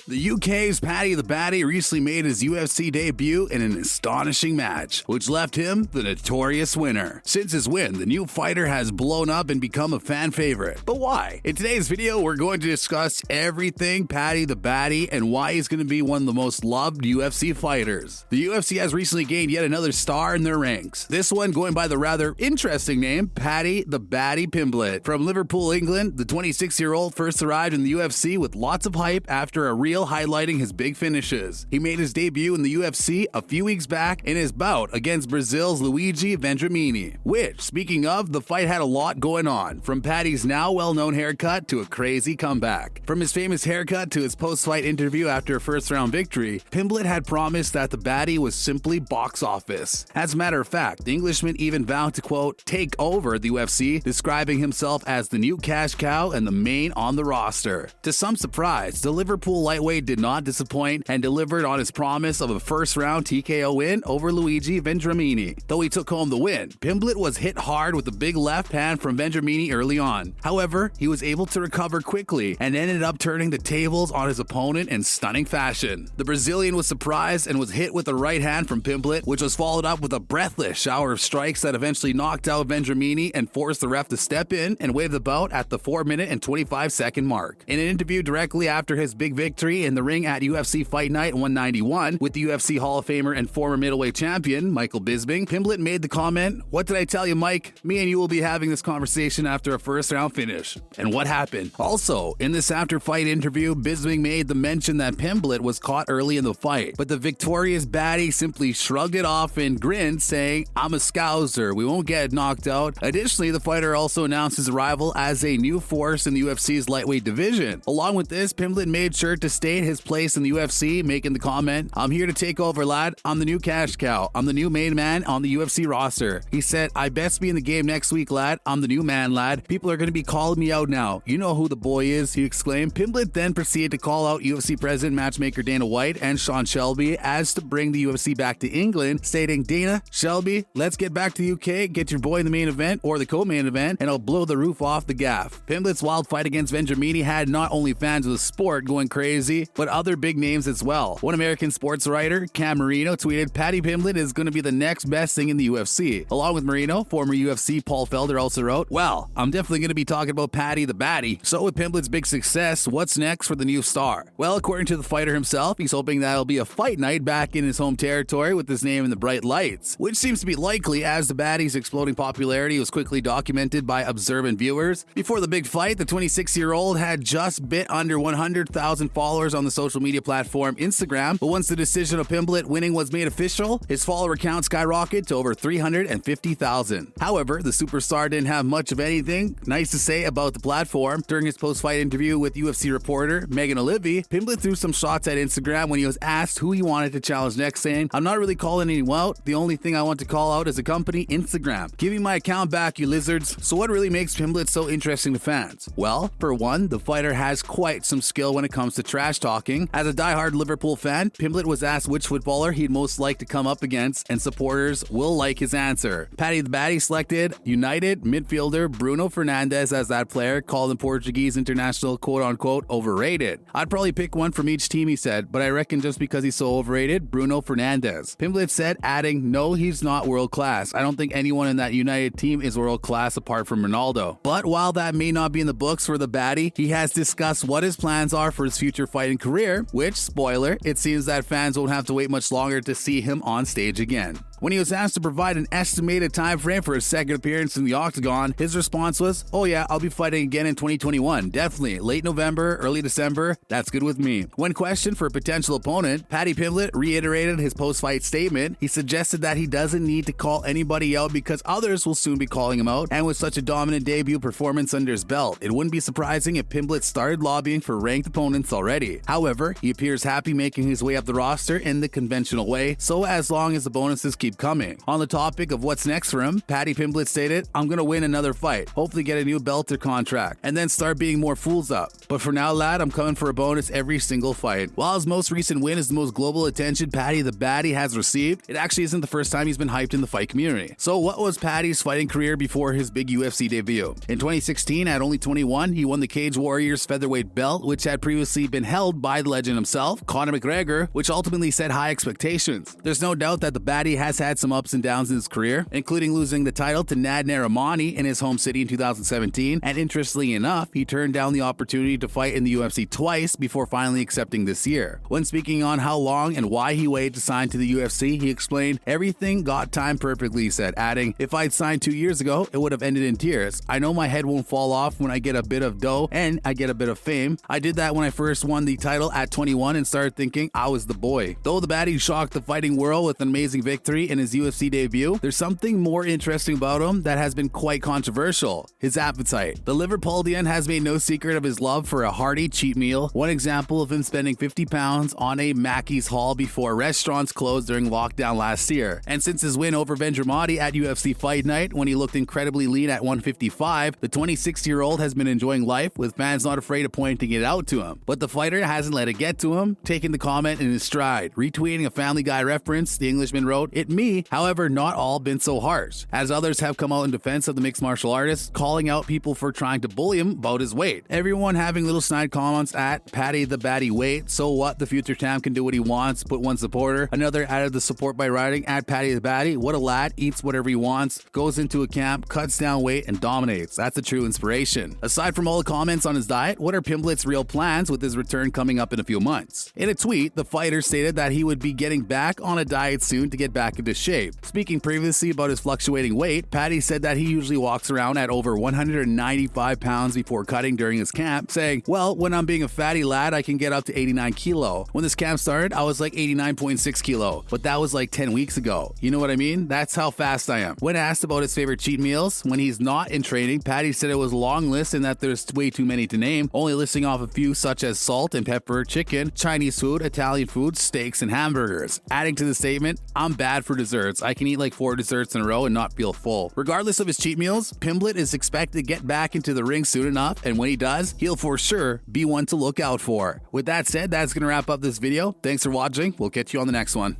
The UK's Paddy the Baddy recently made his UFC debut in an astonishing match, which left him the notorious winner. Since his win, the new fighter has blown up and become a fan favorite. But why? In today's video, we're going to discuss everything Paddy the Baddy and why he's going to be one of the most loved UFC fighters. The UFC has recently gained yet another star in their ranks. This one going by the rather interesting name, Paddy the Baddy Pimblett. From Liverpool, England, the 26-year-old first arrived in the UFC with lots of hype after a reel highlighting his big finishes. He made his debut in the UFC a few weeks back in his bout against Brazil's Luigi Vendramini, which, speaking of, the fight had a lot going on, from Paddy's now well-known haircut to a crazy comeback. From his famous haircut to his post-fight interview after a first-round victory, Pimblett had promised that the Baddy was simply box office. As a matter of fact, the Englishman even vowed to, quote, take over the UFC, describing himself as the new cash cow and the main on the roster. To some surprise, the Liverpool lightweight did not disappoint and delivered on his promise of a first-round TKO win over Luigi Vendramini. Though he took home the win, Pimblett was hit hard with a big left hand from Vendramini early on. However, he was able to recover quickly and ended up turning the tables on his opponent in stunning fashion. The Brazilian was surprised and was hit with a right hand from Pimblett, which was followed up with a breathless shower of strikes that eventually knocked out Vendramini and forced the ref to step in and wave the bout at the 4-minute and 25-second mark. In an interview directly after his big victory in the ring at UFC Fight Night 191 with the UFC Hall of Famer and former middleweight champion Michael Bisping, Pimblett made the comment, "What did I tell you, Mike? Me and you will be having this conversation after a first-round finish." And what happened? Also, in this after-fight interview, Bisping made the mention that Pimblett was caught early in the fight, but the victorious Baddy simply shrugged it off and grinned, saying, "I'm a scouser, we won't get knocked out." Additionally, the fighter also announced his arrival as a new force in the UFC's lightweight division. Along with this, Pimblett made sure to state his place in the UFC, making the comment, "I'm here to take over, lad. I'm the new cash cow. I'm the new main man on the UFC roster." He said, "I best be in the game next week, lad. I'm the new man, lad. People are going to be calling me out now. You know who the boy is," he exclaimed. Pimblett then proceeded to call out UFC president matchmaker Dana White and Sean Shelby as to bring the UFC back to England, stating, "Dana, Shelby, let's get back to the UK, get your boy in the main event or the co-main event, and I'll blow the roof off the gaff." Pimblett's wild fight against Vendramini had not only fans of the sport going crazy, but other big names as well. One American sports writer, Cam Marino, tweeted, "Paddy Pimblett is going to be the next best thing in the UFC." Along with Marino, former UFC Paul Felder also wrote, "Well, I'm definitely going to be talking about Paddy the Baddy." So with Pimblett's big success, what's next for the new star? Well, according to the fighter himself, he's hoping that it'll be a fight night back in his home territory with his name in the bright lights, which seems to be likely as the Baddy's exploding popularity was quickly documented by observant viewers. Before the big fight, the 26-year-old had just bit under 100,000 followers on the social media platform Instagram, but once the decision of Pimblett winning was made official, his follower count skyrocketed to over 350,000. However, the superstar didn't have much of anything nice to say about the platform. During his post-fight interview with UFC reporter Megan Olivier, Pimblett threw some shots at Instagram when he was asked who he wanted to challenge next, saying, "I'm not really calling anyone out. The only thing I want to call out is a company, Instagram. Give me my account back, you lizards." So what really makes Pimblett so interesting to fans? Well, for one, the fighter has quite some skill when it comes to trash talking. As a diehard Liverpool fan, Pimblett was asked which footballer he'd most like to come up against, and supporters will like his answer. Paddy the Baddy selected United midfielder Bruno Fernandes as that player, called in Portuguese international quote-unquote overrated. "I'd probably pick one from each team," he said, "but I reckon just because he's so overrated, Bruno Fernandes." Pimblett said, adding, "No, he's not world-class. I don't think anyone in that United team is world-class apart from Ronaldo." But while that may not be in the books for the Baddy, he has discussed what his plans are for his future fighting career, which, spoiler, it seems that fans won't have to wait much longer to see him on stage again. When he was asked to provide an estimated time frame for his second appearance in the octagon, his response was, "Oh yeah, I'll be fighting again in 2021. Definitely. Late November, early December. That's good with me." When questioned for a potential opponent, Paddy Pimblett reiterated his post-fight statement. He suggested that he doesn't need to call anybody out because others will soon be calling him out, and with such a dominant debut performance under his belt, it wouldn't be surprising if Pimblett started lobbying for ranked opponents already. However, he appears happy making his way up the roster in the conventional way, so as long as the bonuses keep coming. On the topic of what's next for him, Paddy Pimblett stated, "I'm gonna win another fight, hopefully get a new belter contract, and then start being more fools up. But for now, lad, I'm coming for a bonus every single fight." While his most recent win is the most global attention Paddy the Baddy has received, it actually isn't the first time he's been hyped in the fight community. So what was Paddy's fighting career before his big UFC debut? In 2016, at only 21, he won the Cage Warriors featherweight belt, which had previously been held by the legend himself, Conor McGregor, which ultimately set high expectations. There's no doubt that the Baddy has had some ups and downs in his career, including losing the title to Nad Narimani in his home city in 2017, and interestingly enough, he turned down the opportunity to fight in the UFC twice before finally accepting this year. When speaking on how long and why he waited to sign to the UFC, he explained, "Everything got timed perfectly," he said, adding, "If I'd signed 2 years ago, it would have ended in tears. I know my head won't fall off when I get a bit of dough and I get a bit of fame. I did that when I first won the title at 21 and started thinking I was the boy." Though the Baddy shocked the fighting world with an amazing victory in his UFC debut, there's something more interesting about him that has been quite controversial: his appetite. The Liverpoolian has made no secret of his love for a hearty cheat meal. One example of him spending 50 pounds on a Mackey's haul before restaurants closed during lockdown last year. And since his win over Vendramini at UFC Fight Night, when he looked incredibly lean at 155, the 26-year-old has been enjoying life, with fans not afraid of pointing it out to him. But the fighter hasn't let it get to him, taking the comment in his stride. Retweeting a Family Guy reference, the Englishman wrote, "It me, however, not all been so harsh," as others have come out in defense of the mixed martial artist, calling out people for trying to bully him about his weight. Everyone having little snide comments at Paddy the Baddy weight, "So what, the future champ can do what he wants," put one supporter. Another added the support by writing, at Paddy the Baddy, "What a lad, eats whatever he wants, goes into a camp, cuts down weight, and dominates. That's a true inspiration." Aside from all the comments on his diet, what are Pimblett's real plans with his return coming up in a few months? In a tweet, the fighter stated that he would be getting back on a diet soon to get back into shape. Speaking previously about his fluctuating weight, Paddy said that he usually walks around at over 195 pounds before cutting during his camp, saying, "Well, when I'm being a fatty lad, I can get up to 89 kilo. When this camp started, I was like 89.6 kilo, but that was like 10 weeks ago. You know what I mean? That's how fast I am." When asked about his favorite cheat meals when he's not in training, Paddy said it was a long list and that there's way too many to name, only listing off a few such as salt and pepper, chicken, Chinese food, Italian food, steaks, and hamburgers. Adding to the statement, "I'm bad for desserts. I can eat like 4 desserts in a row and not feel full." Regardless of his cheat meals, Pimblett is expected to get back into the ring soon enough, and when he does, he'll for sure be one to look out for. With that said, that's going to wrap up this video. Thanks for watching. We'll catch you on the next one.